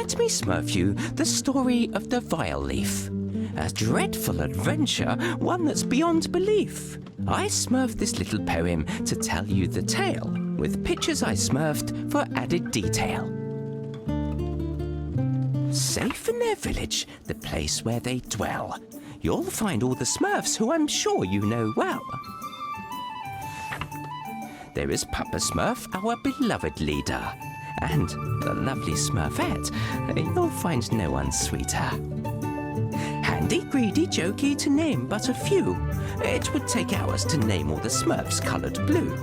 let me smurf you the story of the Vileaf. A dreadful adventure, one that's beyond belief. I smurfed this little poem to tell you the tale, with pictures I smurfed for added detail. Safe in their village, the place where they dwell, you'll find all the Smurfs who I'm sure you know well. There is Papa Smurf, our beloved leader, and the lovely Smurfette. You'll find no one sweeter. Handy, greedy, jokey, to name but a few. It would take hours to name all the Smurfs coloured blue.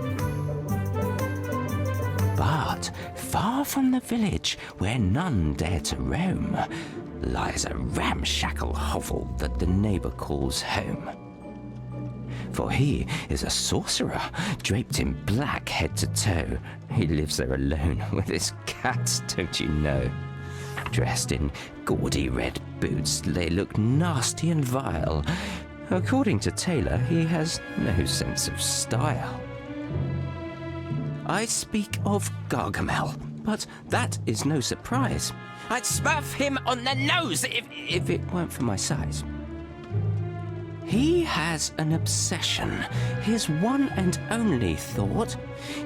But far from the village, where none dare to roam, lies a ramshackle hovel that the neighbour calls home. For he is a sorcerer, draped in black head to toe. He lives there alone with his cats, don't you know? Dressed in gaudy red boots, they look nasty and vile. According to Taylor, he has no sense of style. I speak of Gargamel, but that is no surprise. I'd smurf him on the nose if it weren't for my size. He has an obsession, his one and only thought.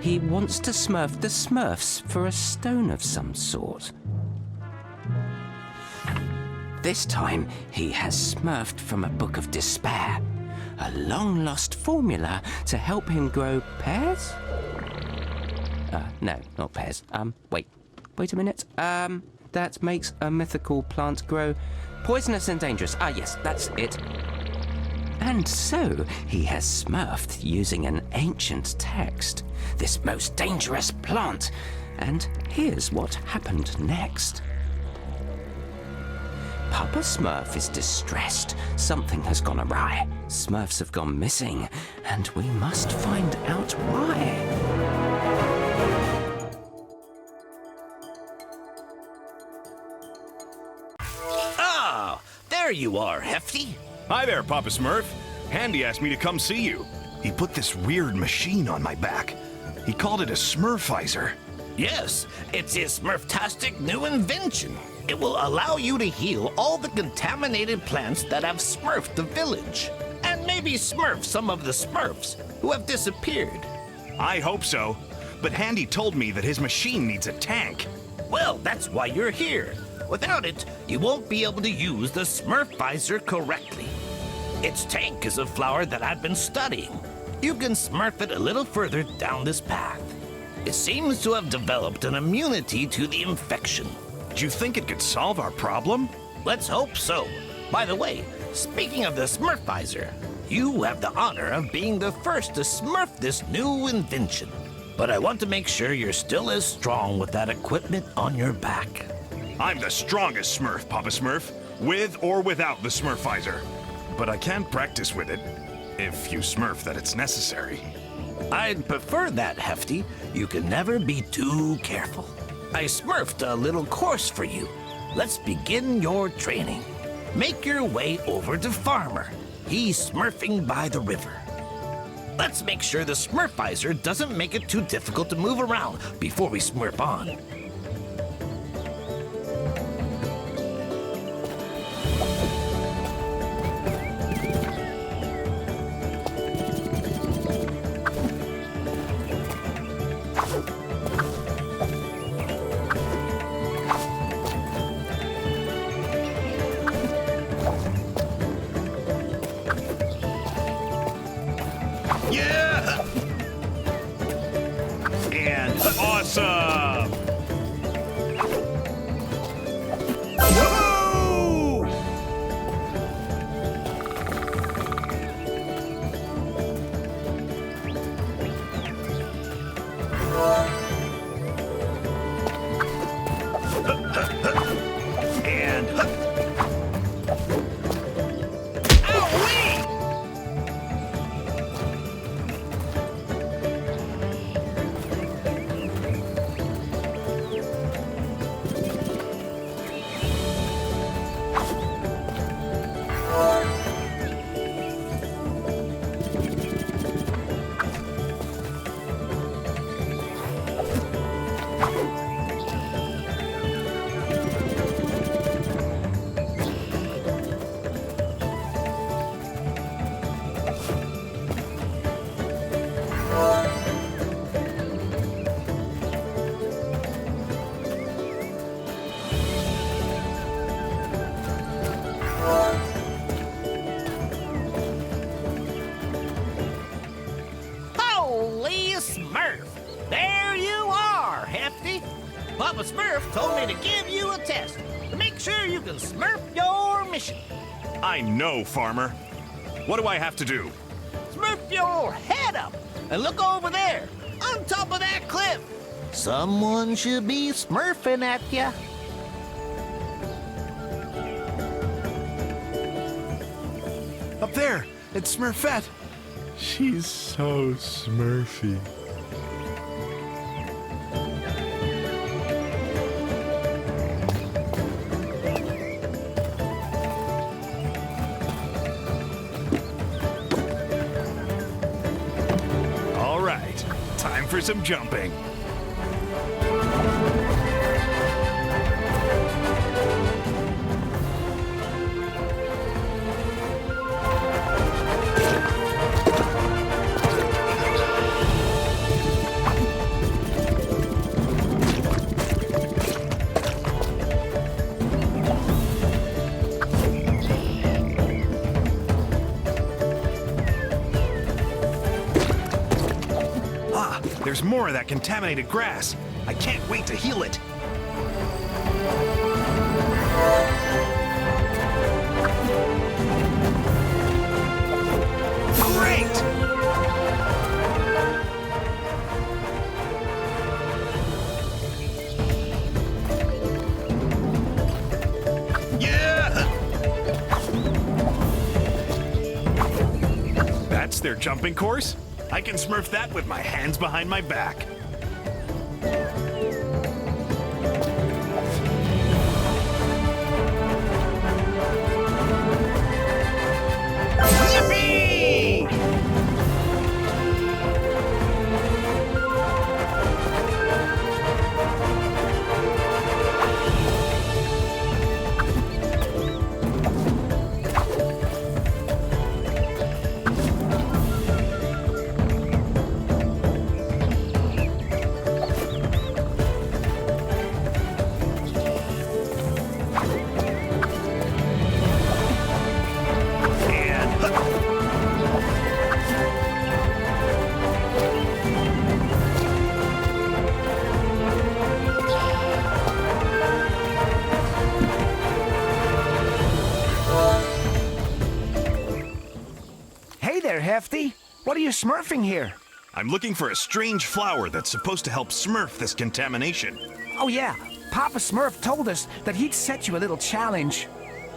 He wants to smurf the Smurfs for a stone of some sort. This time, he has smurfed from a book of despair, a long-lost formula to help him grow pears? No, not pears. Wait a minute. That makes a mythical plant grow poisonous and dangerous. Ah, yes, that's it. And so, he has smurfed using an ancient text, this most dangerous plant. And here's what happened next. Papa Smurf is distressed. Something has gone awry. Smurfs have gone missing, and we must find out why. Ah, there you are, Hefty. Hi there, Papa Smurf. Handy asked me to come see you. He put this weird machine on my back. He called it a Smurfizer. Yes, it's his Smurftastic new invention. It will allow you to heal all the contaminated plants that have smurfed the village. And maybe smurf some of the Smurfs who have disappeared. I hope so. But Handy told me that his machine needs a tank. Well, that's why you're here. Without it, you won't be able to use the Smurfizer correctly. Its tank is a flower that I've been studying. You can smurf it a little further down this path. It seems to have developed an immunity to the infection. Do you think it could solve our problem? Let's hope so. By the way, speaking of the Smurfizer, you have the honor of being the first to smurf this new invention. But I want to make sure you're still as strong with that equipment on your back. I'm the strongest Smurf, Papa Smurf, with or without the Smurfizer. But I can't practice with it, if you smurf that it's necessary. I'd prefer that, Hefty. You can never be too careful. I smurfed a little course for you. Let's begin your training. Make your way over to Farmer. He's smurfing by the river. Let's make sure the Smurfizer doesn't make it too difficult to move around before we smurf on. Yeah! And awesome! Woohoo! And owie! Papa Smurf told me to give you a test to make sure you can Smurf your mission. I know, Farmer. What do I have to do? Smurf your head up and look over there, on top of that cliff. Someone should be smurfing at ya. Up there, it's Smurfette. She's so smurfy. All right, time for some jumping. There's more of that contaminated grass. I can't wait to heal it. Great! Yeah! That's their jumping course? I can Smurf that with my hands behind my back. Yippee! Hey there, Hefty. What are you smurfing here? I'm looking for a strange flower that's supposed to help Smurf this contamination. Oh, yeah. Papa Smurf told us that he'd set you a little challenge.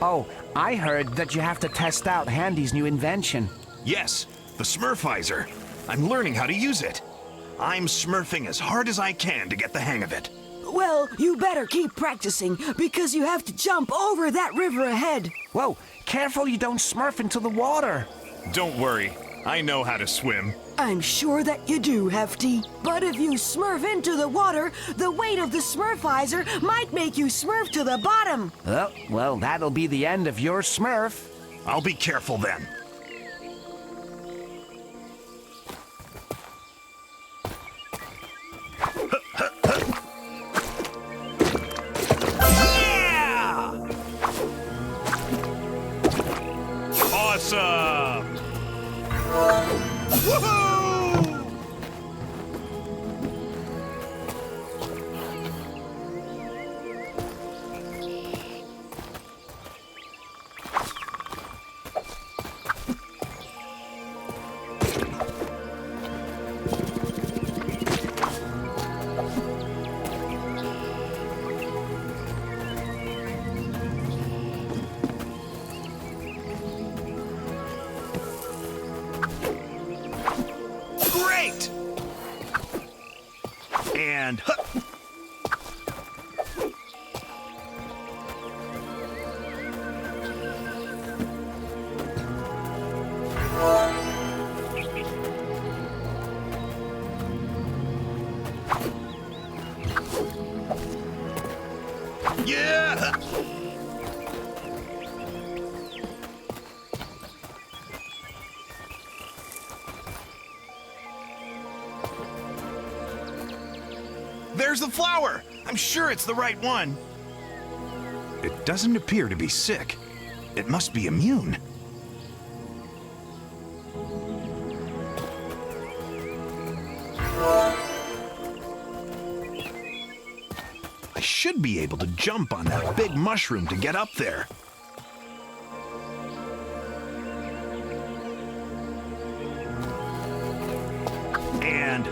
Oh, I heard that you have to test out Handy's new invention. Yes, the Smurfizer. I'm learning how to use it. I'm Smurfing as hard as I can to get the hang of it. Well, you better keep practicing because you have to jump over that river ahead. Whoa, careful you don't smurf into the water. Don't worry, I know how to swim. I'm sure that you do, Hefty. But if you smurf into the water, the weight of the Smurfizer might make you smurf to the bottom. Oh, well, that'll be the end of your smurf. I'll be careful then. Yeah! Awesome! Woohoo! Great! And yeah! There's the flower! I'm sure it's the right one. It doesn't appear to be sick. It must be immune. should be able to jump on that big mushroom to get up there. And...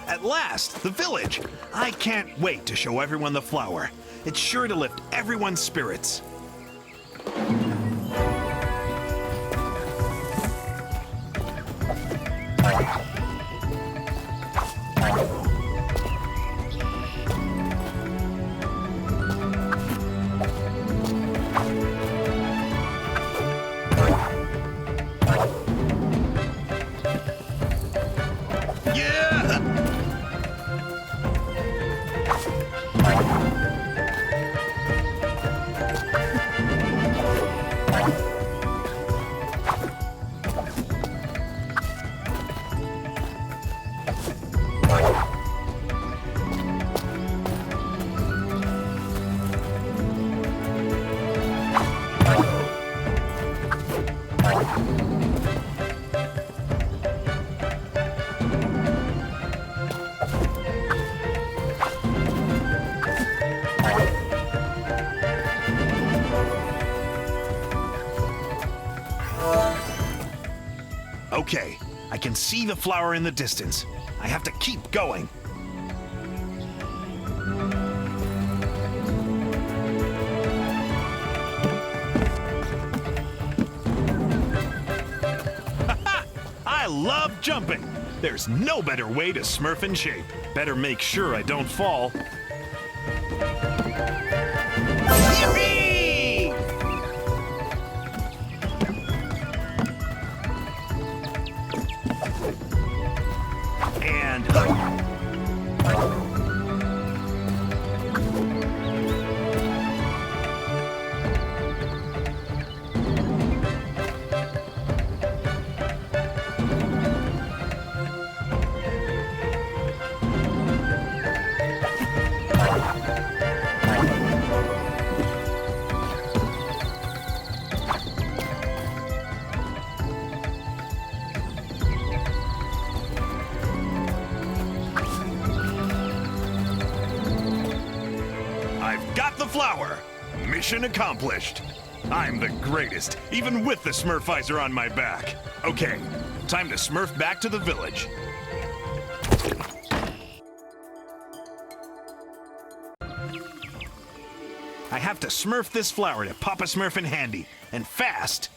At last, the village! I can't wait to show everyone the flower. It's sure to lift everyone's spirits. Okay, I can see the flower in the distance. I have to keep going. I love jumping. There's no better way to Smurf in shape. Better make sure I don't fall. Yippee! And... I've got the flower! Mission accomplished! I'm the greatest, even with the Smurfizer on my back. Okay, time to Smurf back to the village. I have to Smurf this flower to Papa Smurf in handy, and fast.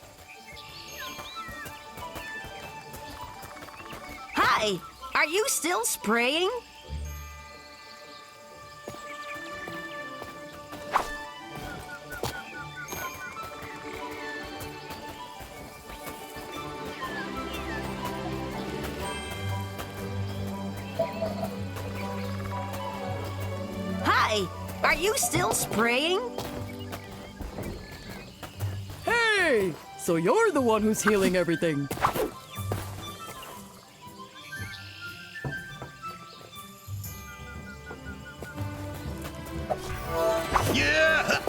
Hi, are you still spraying? Hi, are you still spraying? Hey! So you're the one who's healing everything. Yeah!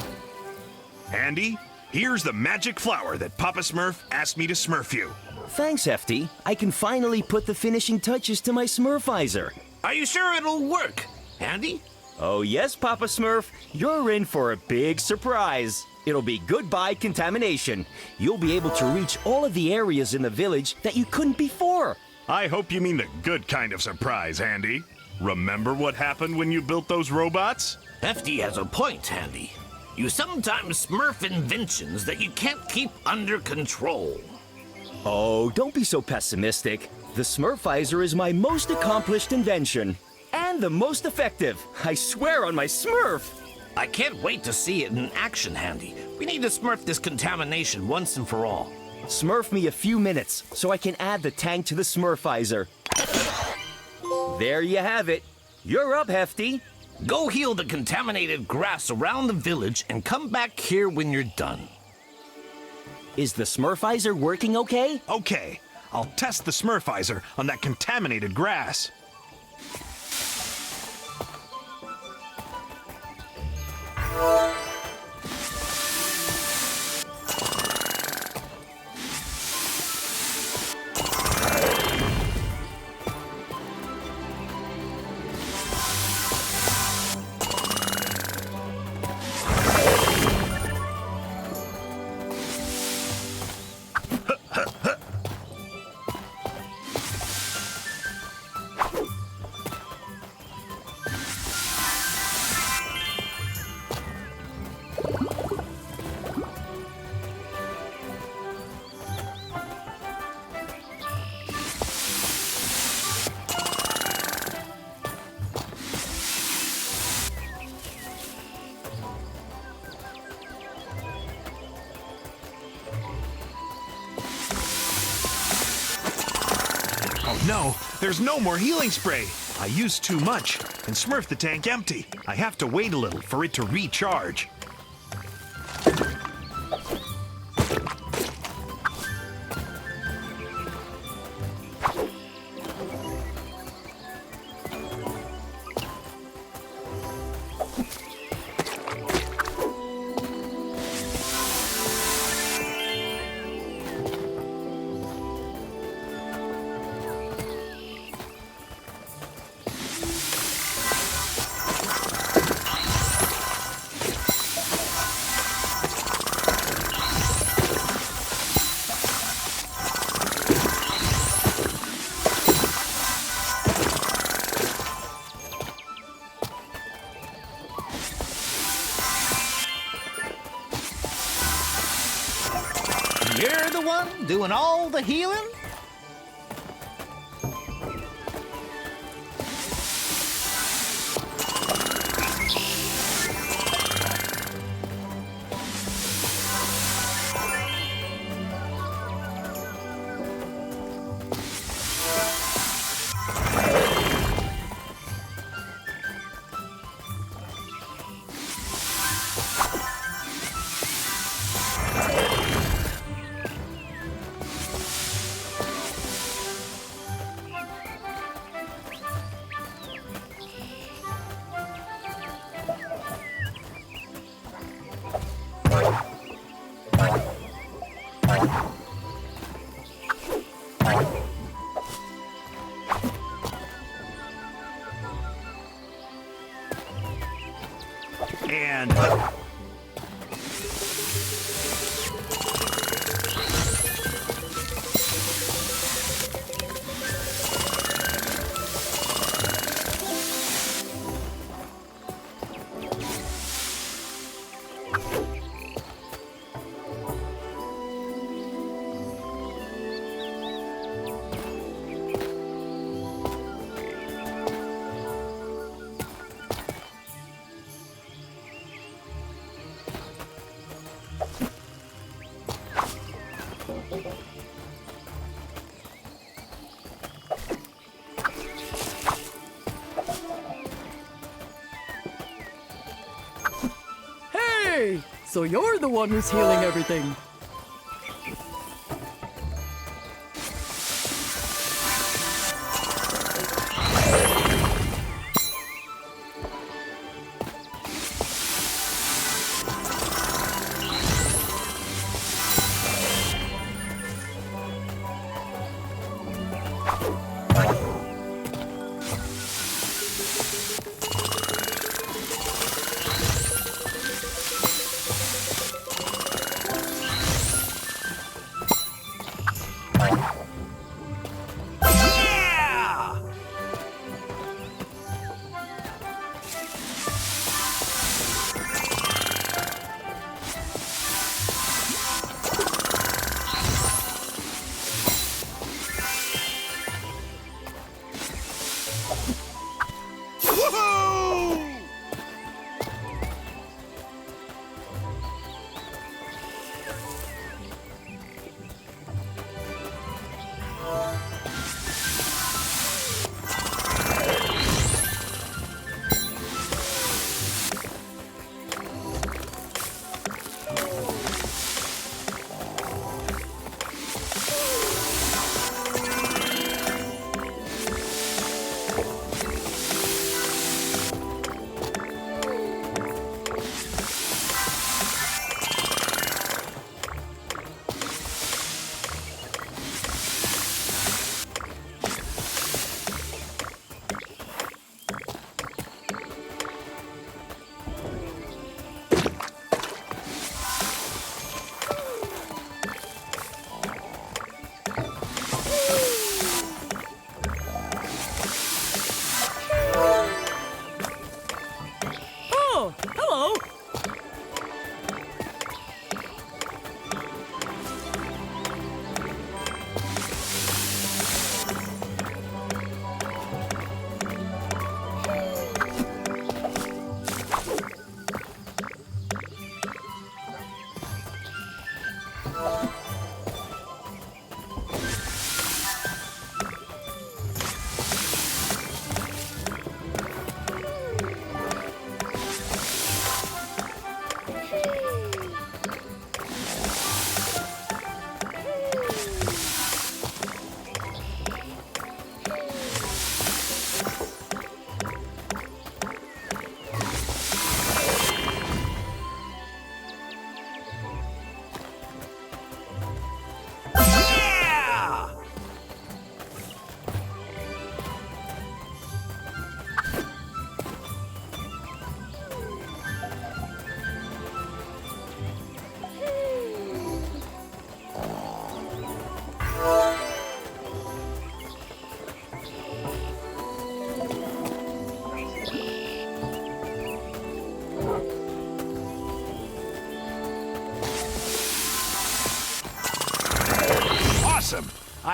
Andy, here's the magic flower that Papa Smurf asked me to Smurf you. Thanks, Hefty. I can finally put the finishing touches to my Smurfizer. Are you sure it'll work, Andy? Oh yes, Papa Smurf. You're in for a big surprise. It'll be goodbye contamination. You'll be able to reach all of the areas in the village that you couldn't before. I hope you mean the good kind of surprise, Andy. Remember what happened when you built those robots? Hefty has a point, Andy. You sometimes Smurf inventions that you can't keep under control. Oh, don't be so pessimistic. The Smurfizer is my most accomplished invention. And the most effective. I swear on my Smurf. I can't wait to see it in action, Handy. We need to Smurf this contamination once and for all. Smurf me a few minutes so I can add the tank to the Smurfizer. There you have it. You're up, Hefty. Go heal the contaminated grass around the village and come back here when you're done. Is the Smurfizer working okay? Okay, I'll test the Smurfizer on that contaminated grass. Oh no, there's no more healing spray. I used too much and smurfed the tank empty. I have to wait a little for it to recharge. You're the one doing all the healing? And... Hey! So you're the one who's healing everything.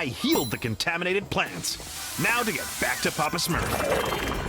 I healed the contaminated plants. Now to get back to Papa Smurf.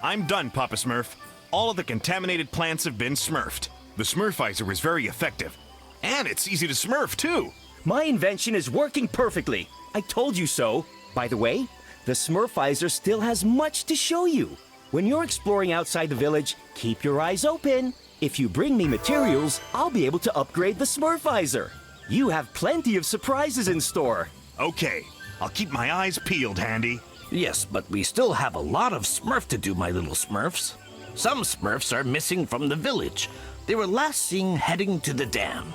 I'm done, Papa Smurf. All of the contaminated plants have been smurfed. The Smurfizer is very effective. And it's easy to smurf, too. My invention is working perfectly. I told you so. By the way, the Smurfizer still has much to show you. When you're exploring outside the village, keep your eyes open. If you bring me materials, I'll be able to upgrade the Smurfizer. You have plenty of surprises in store. Okay, I'll keep my eyes peeled, Handy. Yes, but we still have a lot of Smurf to do, my little Smurfs. Some Smurfs are missing from the village. They were last seen heading to the dam.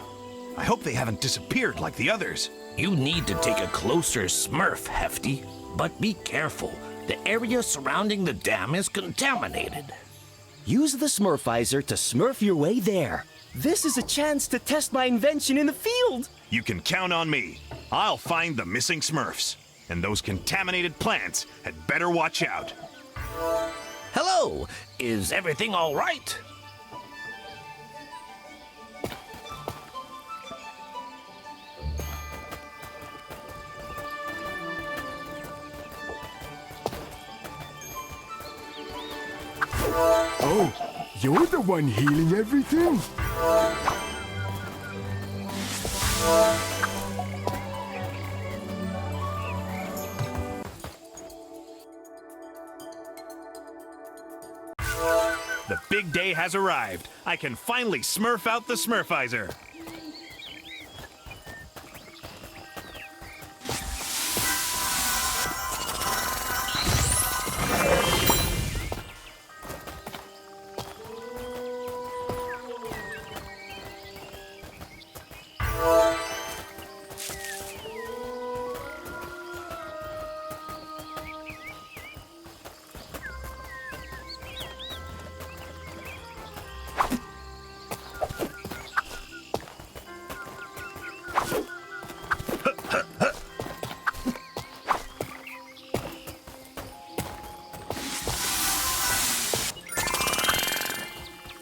I hope they haven't disappeared like the others. You need to take a closer Smurf, Hefty. But be careful. The area surrounding the dam is contaminated. Use the Smurfizer to smurf your way there. This is a chance to test my invention in the field. You can count on me. I'll find the missing Smurfs. And those contaminated plants had better watch out. Hello, is everything all right? Oh, you're the one healing everything? The big day has arrived. I can finally smurf out the Smurfizer.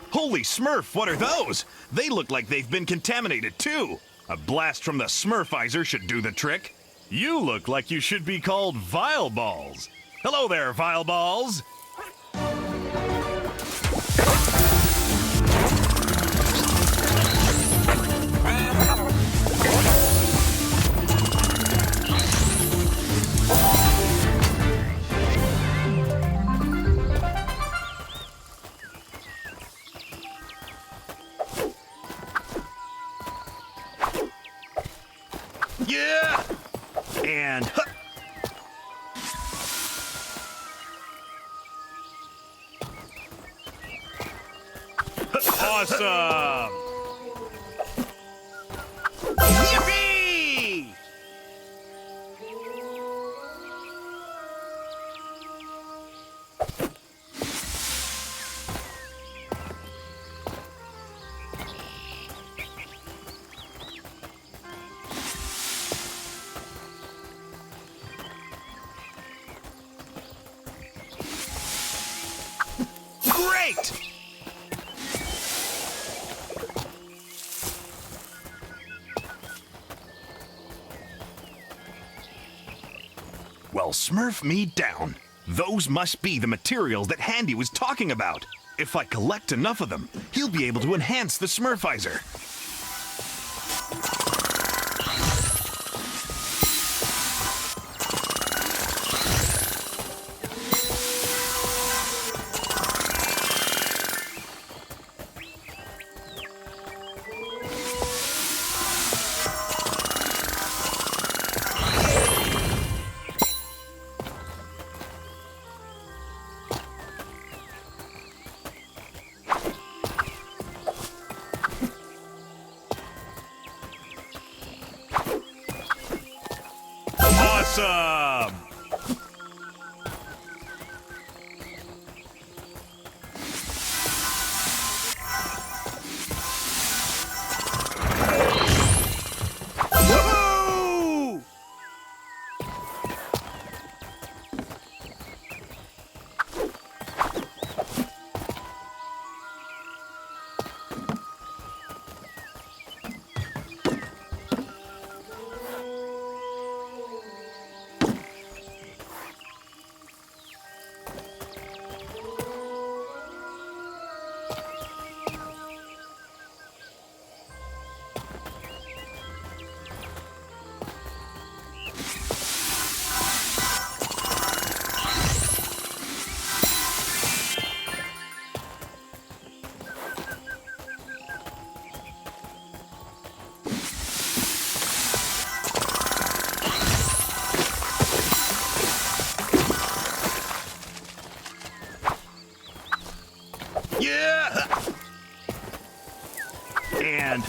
Holy Smurf, what are those? They look like they've been contaminated too. A blast from the Smurfizer should do the trick. You look like you should be called Vile Balls. Hello there, Vile Balls. Yeah! And... Awesome! Yippee! Great! Well, Smurf me down. Those must be the materials that Handy was talking about. If I collect enough of them, he'll be able to enhance the Smurfizer. Awesome! Woohoo! Yeah! And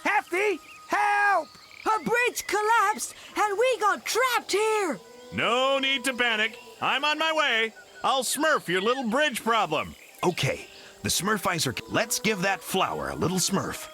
Hefty, help! A bridge collapsed, and we got trapped here. no need to panic. I'm on my way. I'll smurf your little bridge problem. Okay, the Smurfizer. Let's give that flower a little smurf.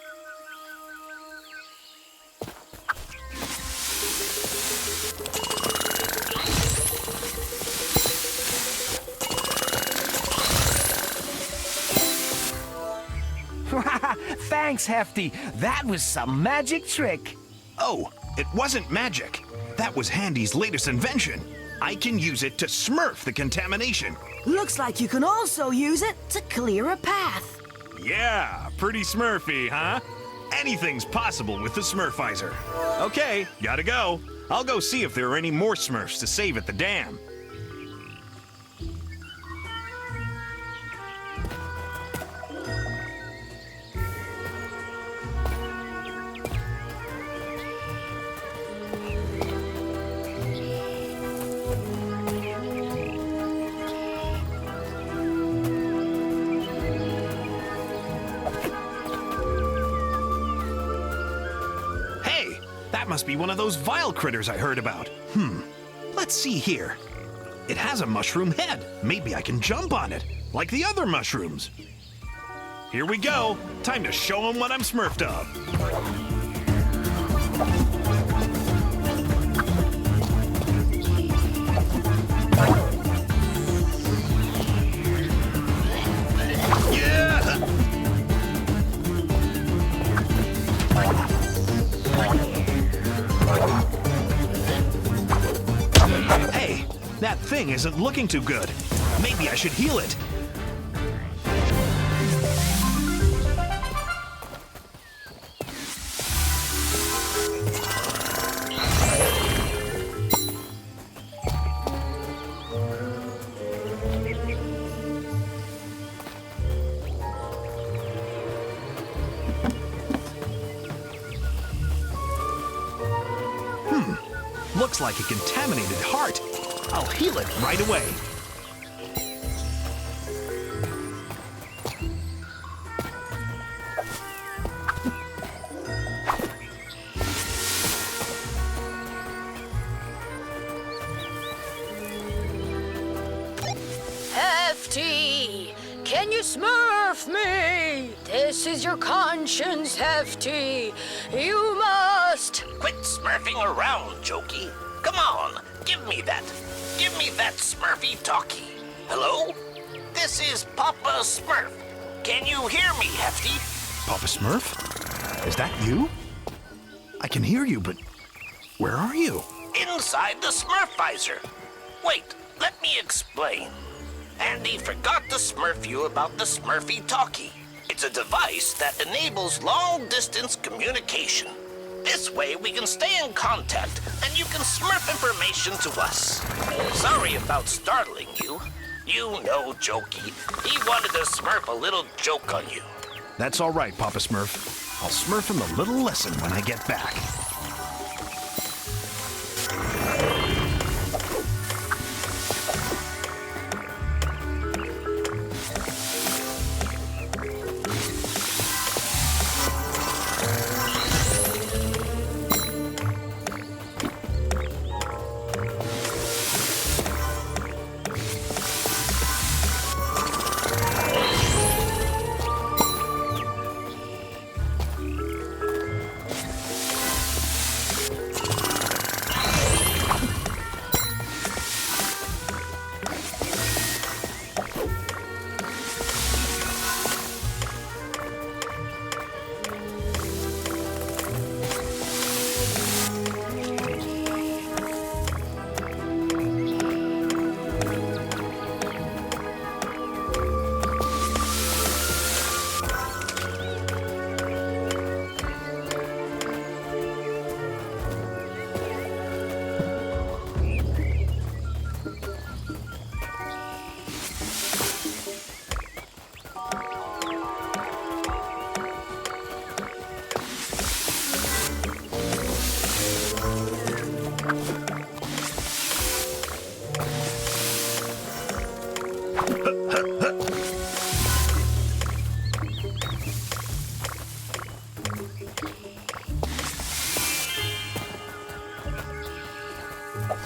Thanks, Hefty. That was some magic trick. Oh, it wasn't magic. That was Handy's latest invention. I can use it to smurf the contamination. Looks like you can also use it to clear a path. Yeah, pretty smurfy, huh? Anything's possible with the Smurfizer. Okay, gotta go. I'll go see if there are any more Smurfs to save at the dam. Hey, that must be one of those vile critters I heard about. Let's see here. It has a mushroom head. Maybe I can jump on it, like the other mushrooms. Here we go. Time to show them what I'm smurfed of. Yeah! Hey, that thing isn't looking too good. Maybe I should heal it. Looks like a contaminated heart. I'll heal it right away. Hefty! Can you smurf me? This is your conscience, Hefty. You must. Quit smurfing around, Jokey. Come on, give me that. Give me that Smurfy talkie. Hello? This is Papa Smurf. Can you hear me, Hefty? Papa Smurf? Is that you? I can hear you, but where are you? Inside the Smurfizer. Wait, let me explain. Andy forgot to smurf you about the Smurfy talkie. It's a device that enables long-distance communication. This way we can stay in contact and you can smurf information to us. Sorry about startling you. You know Jokey. He wanted to smurf a little joke on you. That's all right, Papa Smurf. I'll smurf him a little lesson when I get back.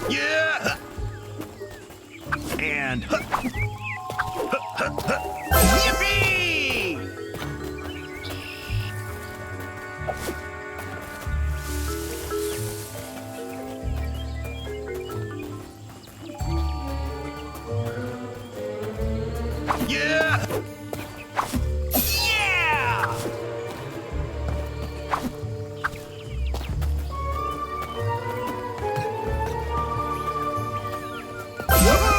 Yeah! And... Yippee! Yeah! Yeah! Woohoo!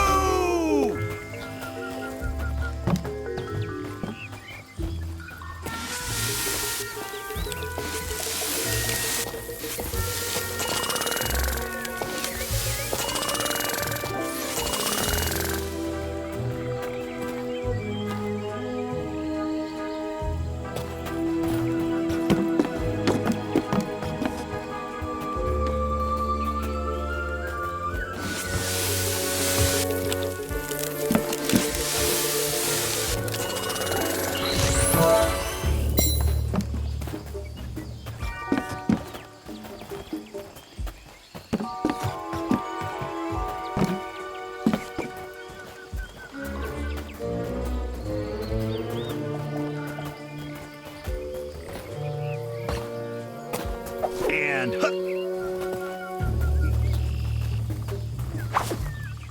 And...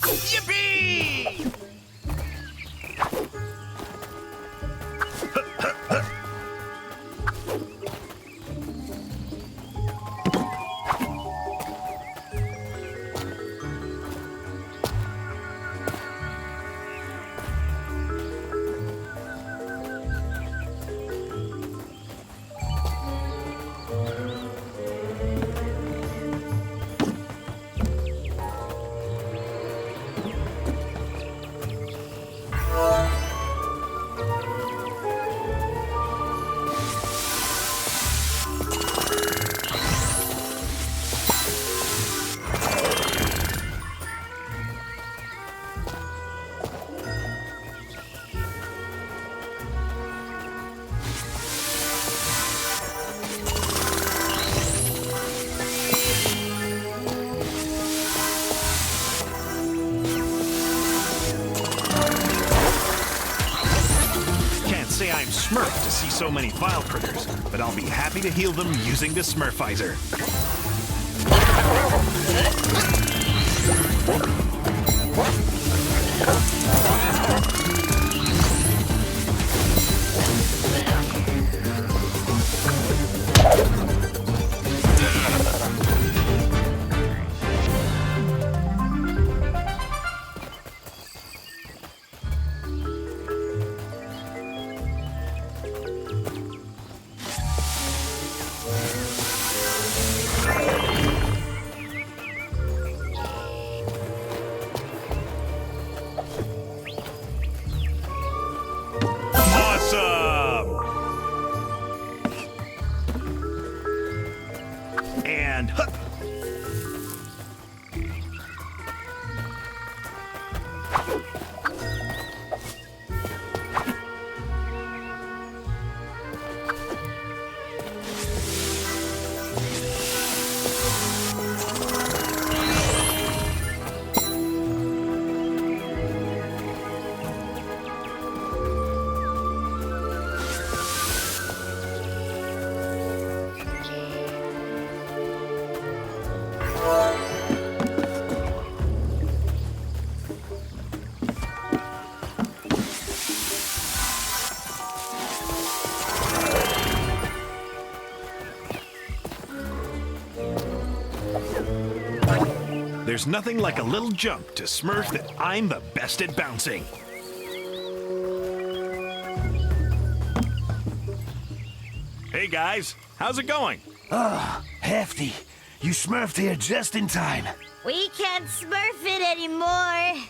Yippee! Say I'm Smurfed to see so many vile critters, but I'll be happy to heal them using the Smurfizer. And... There's nothing like a little jump to Smurf that I'm the best at bouncing. Hey guys, how's it going? Hefty, you smurfed here just in time. We can't smurf it anymore.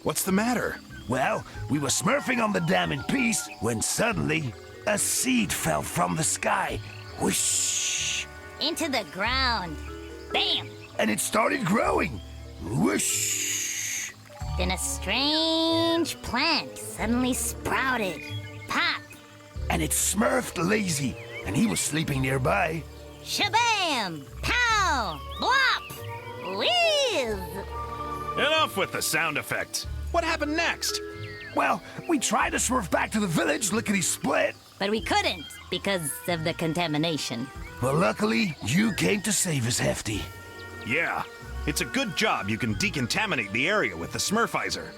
What's the matter? Well, we were smurfing on the dam in peace when suddenly a seed fell from the sky. Whoosh! Into the ground. Bam! And it started growing. Whoosh! Then a strange plant suddenly sprouted. Pop! And it smurfed Lazy, and he was sleeping nearby. Shabam! Pow! Blop! Whiz! Enough with the sound effects. What happened next? Well, we tried to Smurf back to the village, lickety-split. But we couldn't because of the contamination. Well, luckily, you came to save us, Hefty. Yeah, it's a good job you can decontaminate the area with the Smurfizer.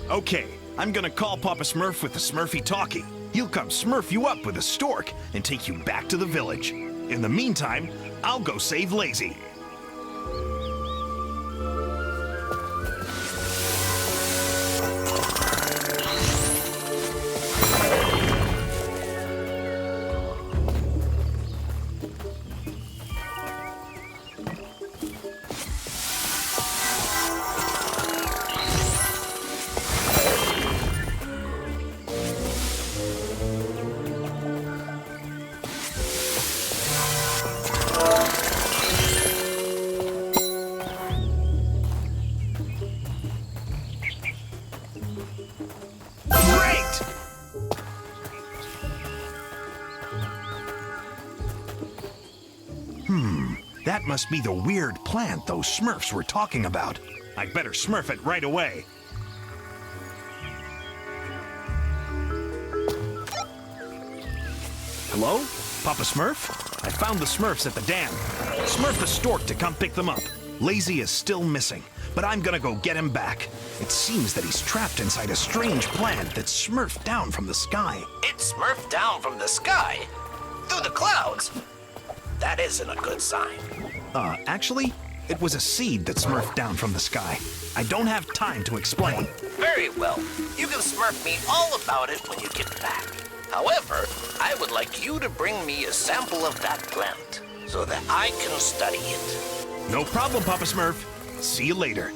Okay, I'm gonna call Papa Smurf with the Smurfy talkie. He'll come smurf you up with a stork and take you back to the village. In the meantime, I'll go save Lazy. That must be the weird plant those Smurfs were talking about. I'd better smurf it right away. Hello? Papa Smurf? I found the Smurfs at the dam. Smurf the stork to come pick them up. Lazy is still missing, but I'm gonna go get him back. It seems that he's trapped inside a strange plant that's smurfed down from the sky. It's smurfed down from the sky? Through the clouds? That isn't a good sign. Actually, it was a seed that smurfed down from the sky. I don't have time to explain. Very well. You can smurf me all about it when you get back. However, I would like you to bring me a sample of that plant so that I can study it. No problem, Papa Smurf. See you later.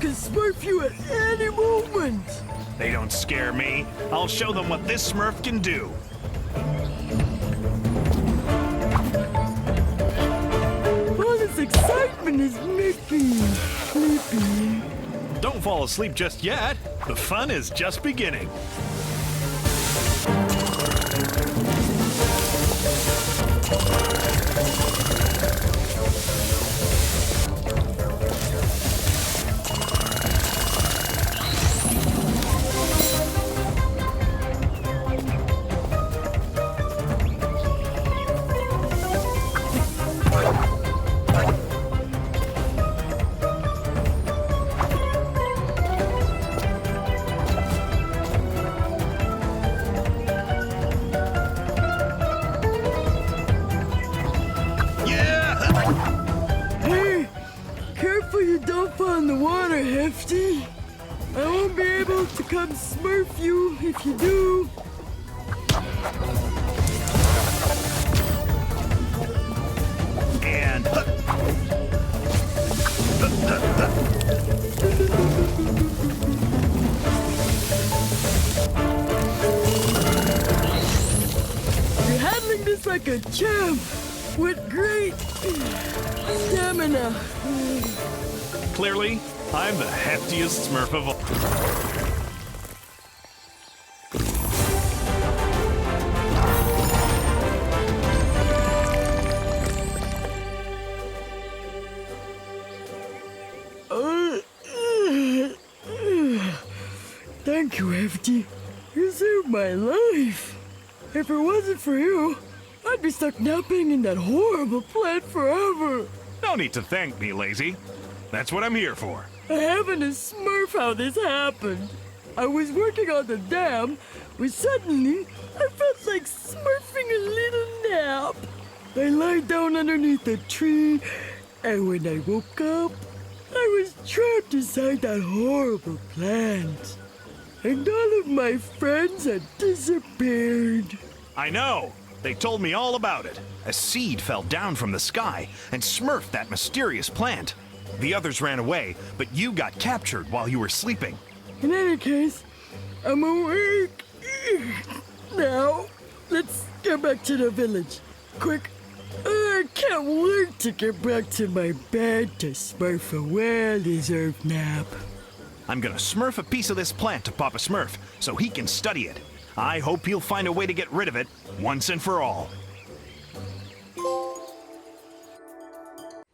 Smurf you at any moment. They don't scare me. I'll show them what this Smurf can do. All this excitement is making me sleepy. Don't fall asleep just yet. The fun is just beginning. Hefty, I won't be able to come smurf you if you do. And... like a champ with great stamina. Clearly, I'm the heftiest Smurf of all. Thank you, Hefty. You saved my life. If it wasn't for you, I'd be stuck napping in that horrible plant forever. No need to thank me, Lazy. That's what I'm here for. I haven't a Smurf how this happened. I was working on the dam when suddenly I felt like smurfing a little nap. I lied down underneath a tree, and when I woke up, I was trapped inside that horrible plant. And all of my friends had disappeared. I know. They told me all about it. A seed fell down from the sky and smurfed that mysterious plant. The others ran away, but you got captured while you were sleeping. In any case, I'm awake. Now, let's get back to the village. Quick. I can't wait to get back to my bed to smurf a well-deserved nap. I'm gonna smurf a piece of this plant to Papa Smurf so he can study it. I hope he'll find a way to get rid of it once and for all.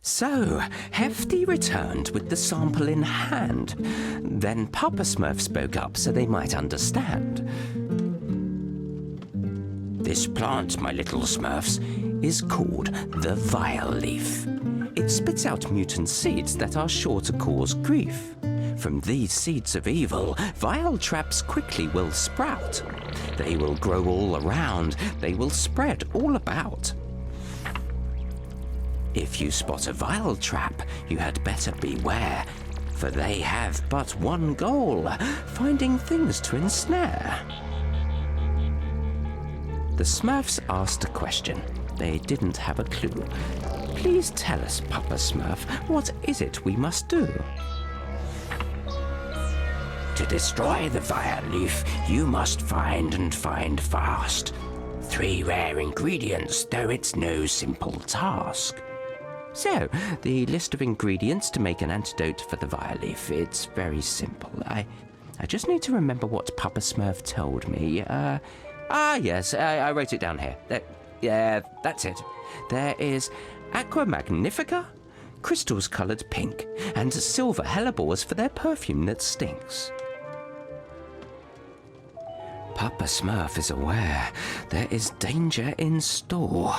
So, Hefty returned with the sample in hand. Then Papa Smurf spoke up so they might understand. This plant, my little Smurfs, is called the Vileaf. It spits out mutant seeds that are sure to cause grief. From these seeds of evil, vile traps quickly will sprout. They will grow all around, they will spread all about. If you spot a vile trap, you had better beware, for they have but one goal, finding things to ensnare. The Smurfs asked a question. They didn't have a clue. Please tell us, Papa Smurf, what is it we must do? To destroy the Vileaf, you must find and find fast. 3 rare ingredients, though it's no simple task. So, the list of ingredients to make an antidote for the Vileaf, it's very simple. I just need to remember what Papa Smurf told me. Yes, I wrote it down here. That's it. There is Aqua Magnifica, crystals coloured pink, and silver hellebores for their perfume that stinks. Papa Smurf is aware there is danger in store.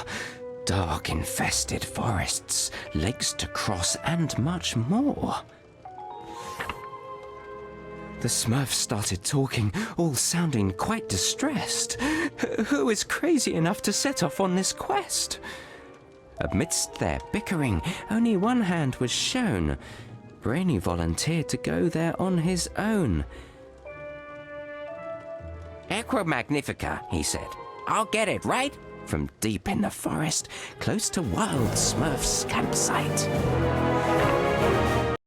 Dark infested forests, lakes to cross, and much more. The Smurfs started talking, all sounding quite distressed. Who is crazy enough to set off on this quest? Amidst their bickering, only one hand was shown. Brainy volunteered to go there on his own. Aqua Magnifica, he said. I'll get it, right? From deep in the forest, close to Wild Smurf's campsite.